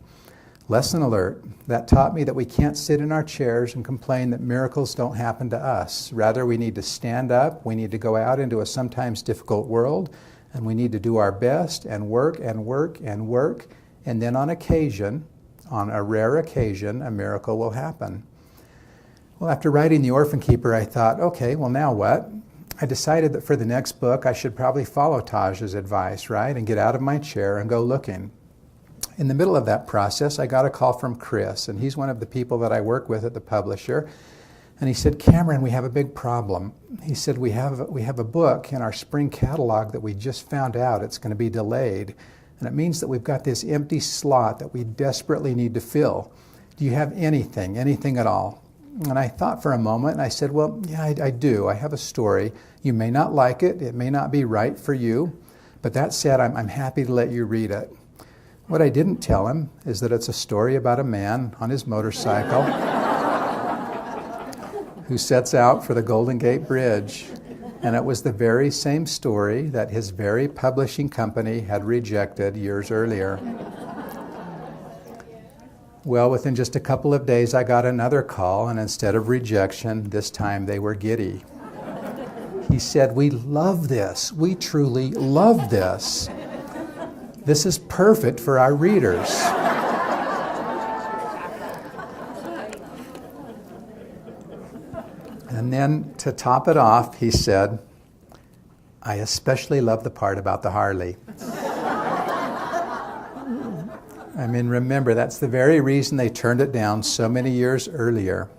Lesson alert, that taught me that we can't sit in our chairs and complain that miracles don't happen to us. Rather, we need to stand up, we need to go out into a sometimes difficult world, and we need to do our best and work and work and work, and then on occasion, on a rare occasion, a miracle will happen. Well, after writing The Orphan Keeper, I thought, okay, well now what? I decided that for the next book, I should probably follow Taj's advice, right, and get out of my chair and go looking. In the middle of that process, I got a call from Chris, and he's one of the people that I work with at the publisher. And he said, "Cameron, we have a big problem." He said, we have a book in our spring catalog that we just found out it's going to be delayed. And it means that we've got this empty slot that we desperately need to fill. Do you have anything at all?" And I thought for a moment, and I said, "Well, yeah, I do. I have a story. You may not like it. It may not be right for you. But that said, I'm happy to let you read it." What I didn't tell him is that it's a story about a man on his motorcycle who sets out for the Golden Gate Bridge. And it was the very same story that his very publishing company had rejected years earlier. Well, within just a couple of days, I got another call, and instead of rejection, this time they were giddy. He said, "We love this. We truly love this. This is perfect for our readers." And then to top it off, he said, "I especially love the part about the Harley." I mean, remember, that's the very reason they turned it down so many years earlier.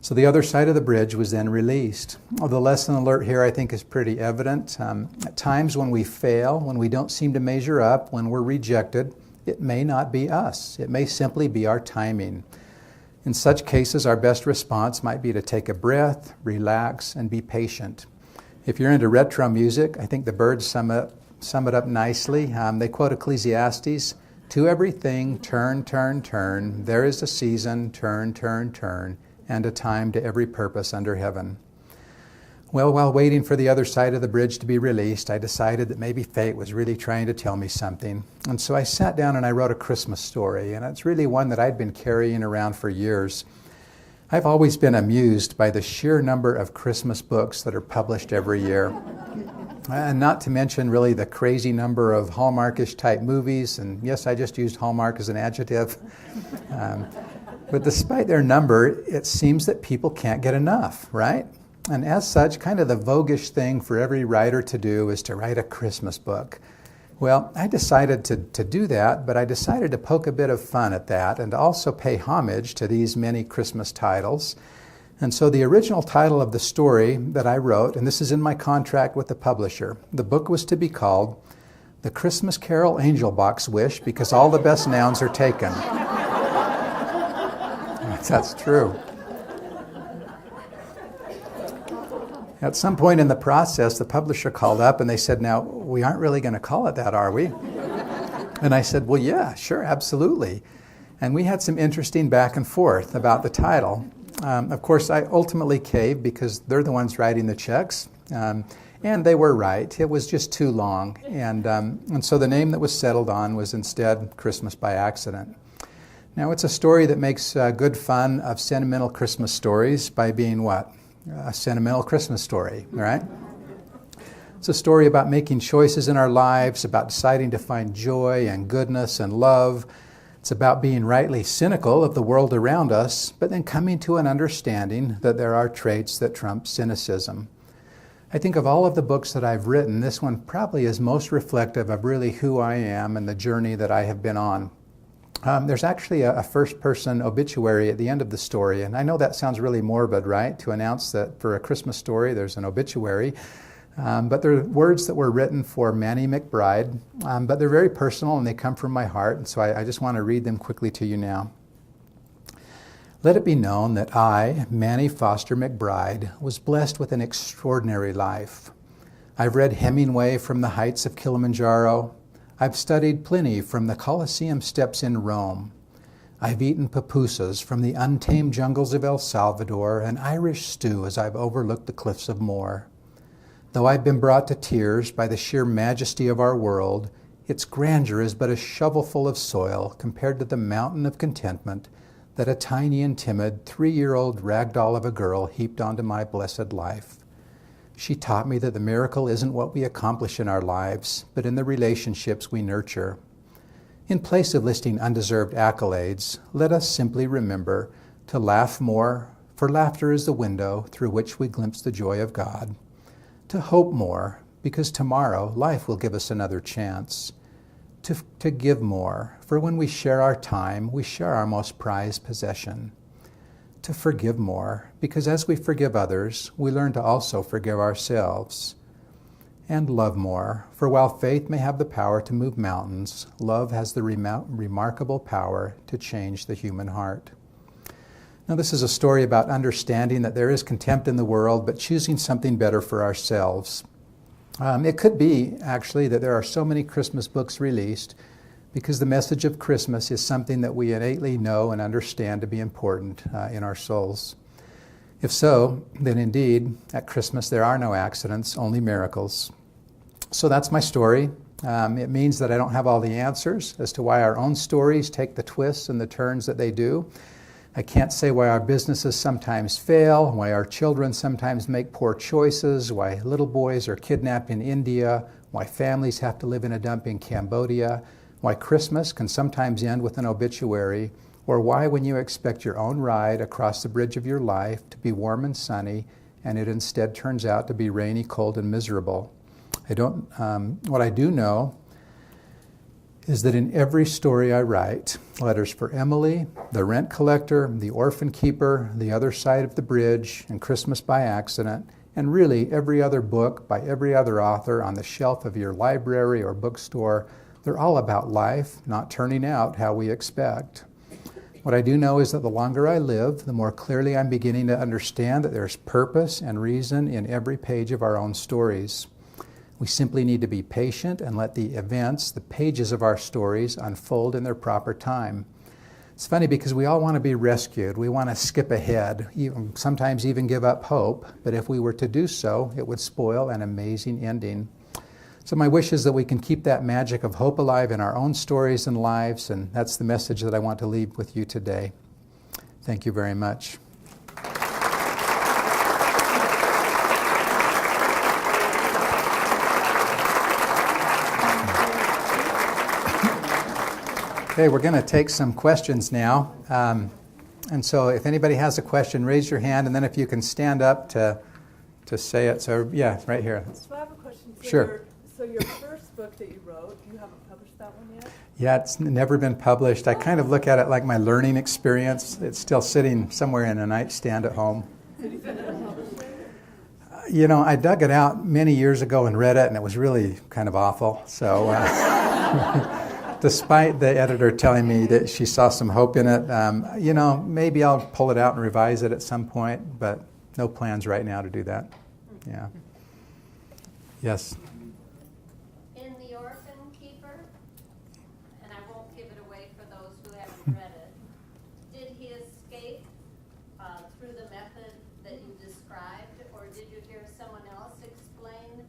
So the other side of the bridge was then released. Well, the lesson alert here, I think, is pretty evident. At times when we fail, when we don't seem to measure up, when we're rejected, it may not be us. It may simply be our timing. In such cases, our best response might be to take a breath, relax, and be patient. If you're into retro music, I think the Byrds sum it up nicely. They quote Ecclesiastes, "To everything, turn, turn, turn. There is a season, turn, turn, turn, and a time to every purpose under heaven." Well, while waiting for the other side of the bridge to be released, I decided that maybe fate was really trying to tell me something. And so I sat down and I wrote a Christmas story, and it's really one that I'd been carrying around for years. I've always been amused by the sheer number of Christmas books that are published every year. And not to mention really the crazy number of Hallmarkish type movies, and yes, I just used Hallmark as an adjective. But despite their number, it seems that people can't get enough, right? And as such, kind of the voguish thing for every writer to do is to write a Christmas book. Well, I decided to do that, but I decided to poke a bit of fun at that and to also pay homage to these many Christmas titles. And so the original title of the story that I wrote, and this is in my contract with the publisher, the book was to be called The Christmas Carol Angel Box Wish, because all the best nouns are taken. That's true. At some point in the process, the publisher called up and they said, "Now, we aren't really going to call it that, are we?" And I said, "Well, yeah, sure, absolutely." And we had some interesting back and forth about the title. Of course, I ultimately caved because they're the ones writing the checks. And they were right. It was just too long. And so the name that was settled on was instead Christmas by Accident. Now, it's a story that makes good fun of sentimental Christmas stories by being what? A sentimental Christmas story, right? It's a story about making choices in our lives, about deciding to find joy and goodness and love. It's about being rightly cynical of the world around us, but then coming to an understanding that there are traits that trump cynicism. I think of all of the books that I've written, this one probably is most reflective of really who I am and the journey that I have been on. There's actually a first-person obituary at the end of the story, and I know that sounds really morbid, right, to announce that for a Christmas story there's an obituary, but they're words that were written for Manny McBride, but they're very personal and they come from my heart, and so I just want to read them quickly to you now. Let it be known that I, Manny Foster McBride, was blessed with an extraordinary life. I've read Hemingway from the heights of Kilimanjaro. I've studied Pliny from the Colosseum steps in Rome. I've eaten pupusas from the untamed jungles of El Salvador and Irish stew as I've overlooked the cliffs of Moher. Though I've been brought to tears by the sheer majesty of our world, its grandeur is but a shovelful of soil compared to the mountain of contentment that a tiny and timid 3-year-old ragdoll of a girl heaped onto my blessed life. She taught me that the miracle isn't what we accomplish in our lives, but in the relationships we nurture. In place of listing undeserved accolades, let us simply remember to laugh more, for laughter is the window through which we glimpse the joy of God. To hope more, because tomorrow life will give us another chance. To give more, for when we share our time, we share our most prized possession. To forgive more, because as we forgive others, we learn to also forgive ourselves. And love more, for while faith may have the power to move mountains, love has the remarkable power to change the human heart. Now, this is a story about understanding that there is contempt in the world, but choosing something better for ourselves. It could be, actually, that there are so many Christmas books released because the message of Christmas is something that we innately know and understand to be important in our souls. If so, then indeed, at Christmas there are no accidents, only miracles. So that's my story. It means that I don't have all the answers as to why our own stories take the twists and the turns that they do. I can't say why our businesses sometimes fail, why our children sometimes make poor choices, why little boys are kidnapped in India, why families have to live in a dump in Cambodia, why Christmas can sometimes end with an obituary, or why when you expect your own ride across the bridge of your life to be warm and sunny, and it instead turns out to be rainy, cold, and miserable. What I do know is that in every story I write, Letters for Emily, The Rent Collector, The Orphan Keeper, The Other Side of the Bridge, and Christmas by Accident, and really every other book by every other author on the shelf of your library or bookstore, they're all about life not turning out how we expect. What I do know is that the longer I live, the more clearly I'm beginning to understand that there's purpose and reason in every page of our own stories. We simply need to be patient and let the events, the pages of our stories, unfold in their proper time. It's funny because we all want to be rescued. We want to skip ahead, sometimes even give up hope. But if we were to do so, it would spoil an amazing ending. So my wish is that we can keep that magic of hope alive in our own stories and lives, and that's the message that I want to leave with you today. Thank you very much. Okay, we're going to take some questions now. And so if anybody has a question, raise your hand, and then if you can stand up to say it. So, yeah, right here. So I have a question. Sure. So your first book that you wrote, you haven't published that one yet? Yeah, it's never been published. I kind of look at it like my learning experience. It's still sitting somewhere in a nightstand at home. Did you think it'll publish it? You know, I dug it out many years ago and read it, and it was really kind of awful. So despite the editor telling me that she saw some hope in it, you know, maybe I'll pull it out and revise it at some point, but no plans right now to do that. Yeah. Yes? In The Orphan Keeper, and I won't give it away for those who haven't read it, did he escape through the method that you described, or did you hear someone else explain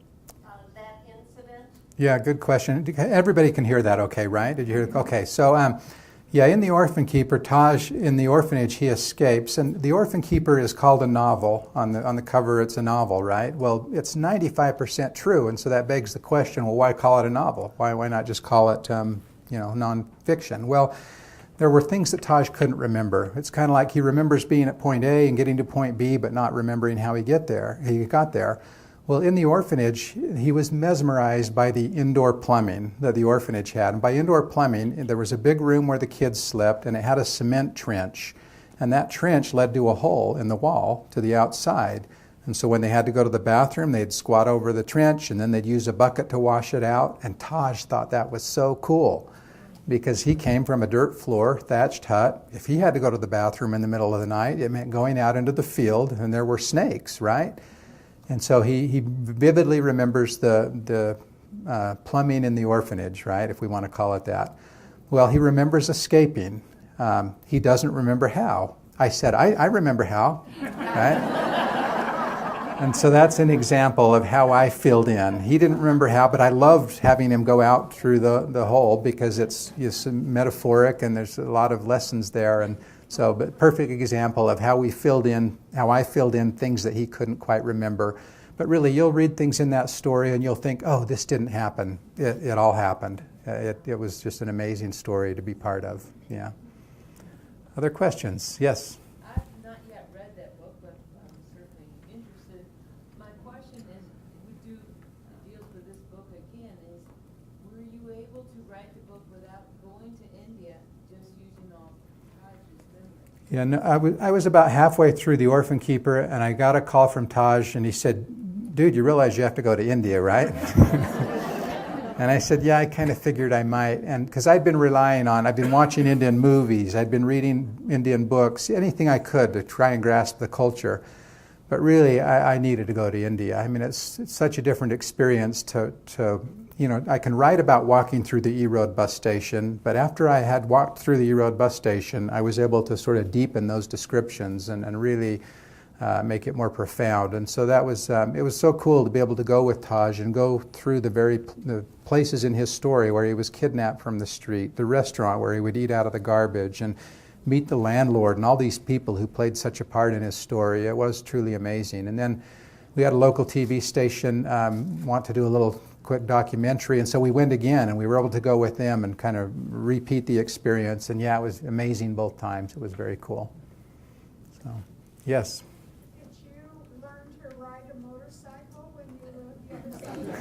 that incident? Yeah, good question. Everybody can hear that okay, right? Did you hear? Okay, so yeah, in The Orphan Keeper, Taj, in the orphanage, he escapes. And The Orphan Keeper is called a novel. On the cover, it's a novel, right? Well, it's 95% true, and so that begs the question, well, why call it a novel? Why not just call it, you know, nonfiction? Well, there were things that Taj couldn't remember. It's kind of like he remembers being at point A and getting to point B, but not remembering how he got there. Well, in the orphanage, he was mesmerized by the indoor plumbing that the orphanage had. And by indoor plumbing, there was a big room where the kids slept, and it had a cement trench. And that trench led to a hole in the wall to the outside. And so when they had to go to the bathroom, they'd squat over the trench, and then they'd use a bucket to wash it out. And Taj thought that was so cool, because he came from a dirt floor, thatched hut. If he had to go to the bathroom in the middle of the night, it meant going out into the field, and there were snakes, right? And so he vividly remembers the plumbing in the orphanage, right, if we want to call it that. Well, he remembers escaping. He doesn't remember how. I said, I remember how, right? And so that's an example of how I filled in. He didn't remember how, but I loved having him go out through the hole because it's metaphoric and there's a lot of lessons there. And so, but perfect example of how I filled in things that he couldn't quite remember. But really, you'll read things in that story and you'll think, oh, this didn't happen. It all happened. It was just an amazing story to be part of. Yeah. Other questions? Yes? I've not yet read that book, but I'm certainly interested. My question is, we do deal with this book again, is were you able to write the book without going to India, just using all Taj's memories? Yeah, no, I was about halfway through The Orphan Keeper, and I got a call from Taj, and he said, dude, you realize you have to go to India, right? And I said, yeah, I kind of figured I might. And because I'd been watching Indian movies, I'd been reading Indian books, anything I could to try and grasp the culture. But really, I needed to go to India. I mean, it's such a different experience to I can write about walking through the E Road bus station, but after I had walked through the E Road bus station, I was able to sort of deepen those descriptions and really make it more profound. And so that was, it was so cool to be able to go with Taj and go through the places in his story where he was kidnapped from the street, the restaurant where he would eat out of the garbage, and meet the landlord and all these people who played such a part in his story. It was truly amazing. And then we had a local TV station want to do a little quick documentary, and so we went again, and we were able to go with them and kind of repeat the experience. And yeah, it was amazing both times. It was very cool. So, yes? Did you learn to ride a motorcycle when you were the other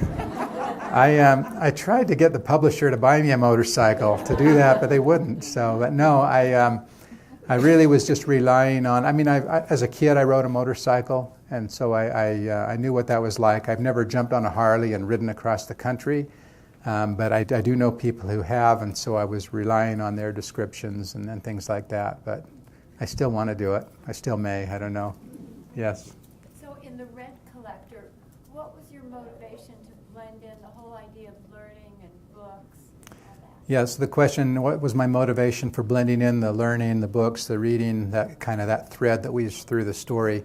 side? I tried to get the publisher to buy me a motorcycle to do that, but they wouldn't. So, but no, I really was just relying on. I mean, as a kid, I rode a motorcycle, and so I knew what that was like. I've never jumped on a Harley and ridden across the country, but I do know people who have, and so I was relying on their descriptions and things like that. But I still want to do it. I still may. I don't know. Yes. So in the Rent Collector, what was your motivation to blend in the whole idea of learning and books and all that? Yes, the question, what was my motivation for blending in the learning, the books, the reading, that kind of that thread that weaves through the story?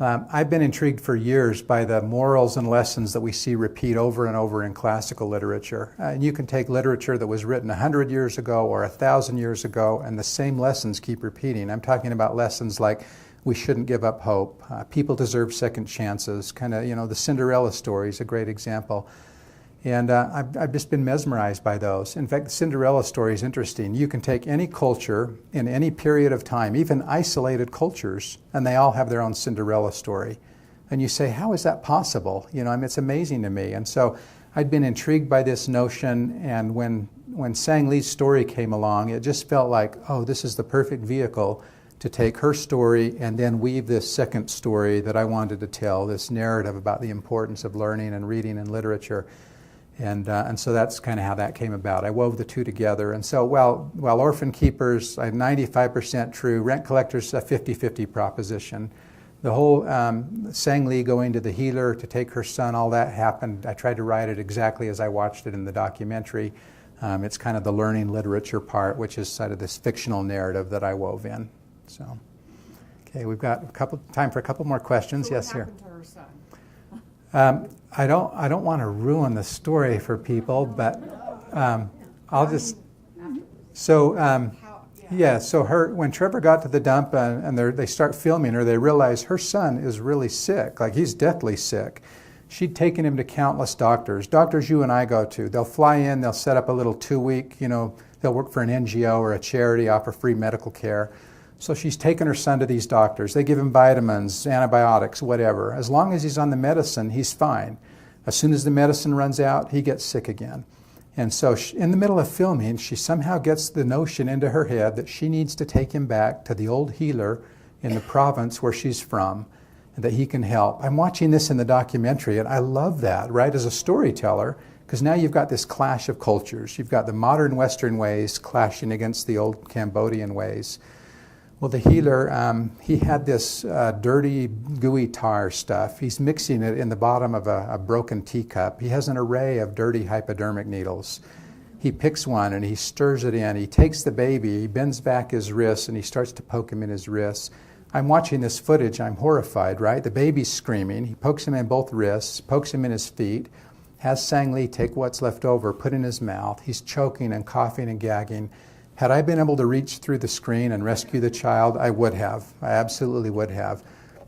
I've been intrigued for years by the morals and lessons that we see repeat over and over in classical literature. And you can take literature that was written 100 years ago or 1,000 years ago, and the same lessons keep repeating. I'm talking about lessons like we shouldn't give up hope. People deserve second chances. Kind of, the Cinderella story is a great example. And I've just been mesmerized by those. In fact, the Cinderella story is interesting. You can take any culture in any period of time, even isolated cultures, and they all have their own Cinderella story. And you say, how is that possible? It's amazing to me. And so I'd been intrigued by this notion, and when Sang Lee's story came along, it just felt like, oh, this is the perfect vehicle to take her story and then weave this second story that I wanted to tell, this narrative about the importance of learning and reading and literature. And so that's kind of how that came about. I wove the two together. And so while Orphan Keepers, 95% true, Rent Collectors, a 50-50 proposition. The whole Sang Lee going to the healer to take her son, all that happened. I tried to write it exactly as I watched it in the documentary. It's kind of the learning literature part, which is sort of this fictional narrative that I wove in. So, okay, we've got time for a couple more questions. So Yes, what here. happened to her son? I don't want to ruin the story for people, but I'll just. So when Trevor got to the dump and they start filming her, they realize her son is really sick, like he's deathly sick. She'd taken him to countless doctors you and I go to. They'll fly in, they'll set up a little 2-week, they'll work for an NGO or a charity, offer free medical care. So she's taken her son to these doctors. They give him vitamins, antibiotics, whatever. As long as he's on the medicine, he's fine. As soon as the medicine runs out, he gets sick again. And so in the middle of filming, she somehow gets the notion into her head that she needs to take him back to the old healer in the province where she's from, and that he can help. I'm watching this in the documentary, and I love that, right, as a storyteller, because now you've got this clash of cultures. You've got the modern Western ways clashing against the old Cambodian ways. Well, the healer, he had this dirty, gooey tar stuff. He's mixing it in the bottom of a broken teacup. He has an array of dirty hypodermic needles. He picks one and he stirs it in. He takes the baby, he bends back his wrists, and he starts to poke him in his wrists. I'm watching this footage, I'm horrified, right? The baby's screaming. He pokes him in both wrists, pokes him in his feet, has Sang Lee take what's left over, put in his mouth. He's choking and coughing and gagging. Had I been able to reach through the screen and rescue the child, I would have. I absolutely would have.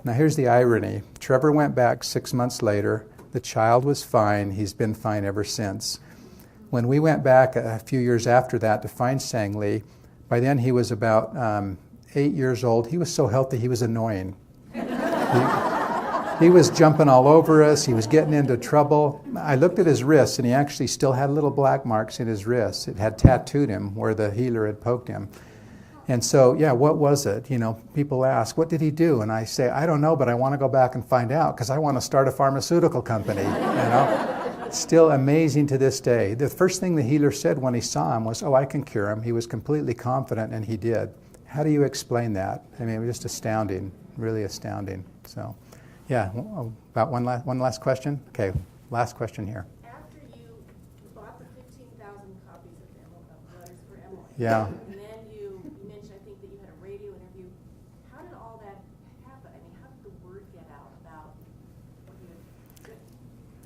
Now here's the irony. Trevor went back 6 months later. The child was fine. He's been fine ever since. When we went back a few years after that to find Sang Lee, by then he was about 8 years old. He was so healthy he was annoying. He was jumping all over us. He was getting into trouble. I looked at his wrists, and he actually still had little black marks in his wrists. It had tattooed him where the healer had poked him. And so, what was it? People ask, what did he do? And I say, I don't know, but I want to go back and find out because I want to start a pharmaceutical company, Still amazing to this day. The first thing the healer said when he saw him was, oh, I can cure him. He was completely confident, and he did. How do you explain that? I mean, it was just astounding, really astounding. So. Yeah, about one last question? Okay, last question here. After you bought the 15,000 copies of Letters for Emily, Yeah. and then you mentioned, I think, that you had a radio interview. How did all that happen? I mean, how did the word get out about what you had written?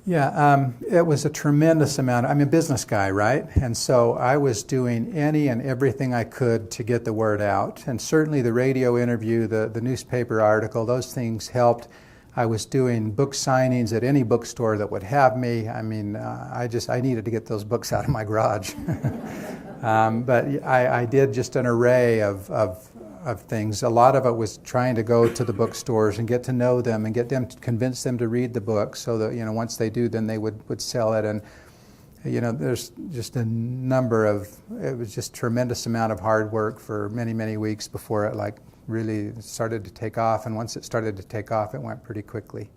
Yeah, it was a tremendous amount. I'm a business guy, right? And so I was doing any and everything I could to get the word out. And certainly the radio interview, the newspaper article, those things helped. I was doing book signings at any bookstore that would have me. I mean, I needed to get those books out of my garage. But I did just an array of things. A lot of it was trying to go to the bookstores and get to know them and get them to convince them to read the book so that, once they do, then they would sell it. And There's just a number of, it was just tremendous amount of hard work for many, many weeks before it really started to take off. And once it started to take off, it went pretty quickly.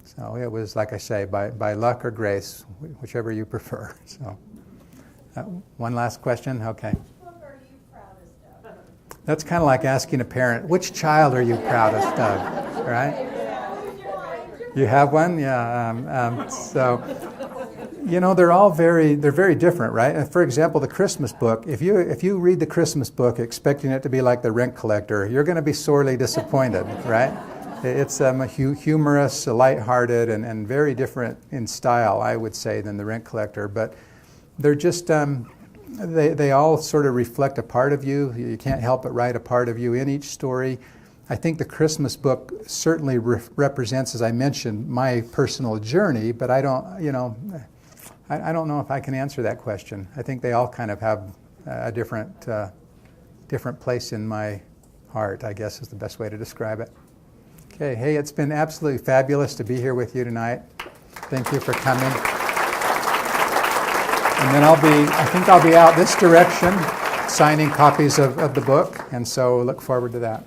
So it was, like I say, by luck or grace, whichever you prefer. So one last question? Okay. Which book are you proudest of? That's kind of like asking a parent, which child are you proudest of, right? You have one? Yeah. They're all very different, right? For example, the Christmas book, if you read the Christmas book expecting it to be like The Rent Collector, you're going to be sorely disappointed, right? It's humorous, lighthearted, and very different in style, I would say, than The Rent Collector. But they're just, they all sort of reflect a part of you. You can't help but write a part of you in each story. I think the Christmas book certainly represents, as I mentioned, my personal journey, but I don't know if I can answer that question. I think they all kind of have a different place in my heart, I guess is the best way to describe it. Okay, hey, it's been absolutely fabulous to be here with you tonight. Thank you for coming. And then I think I'll be out this direction signing copies of the book, and so look forward to that.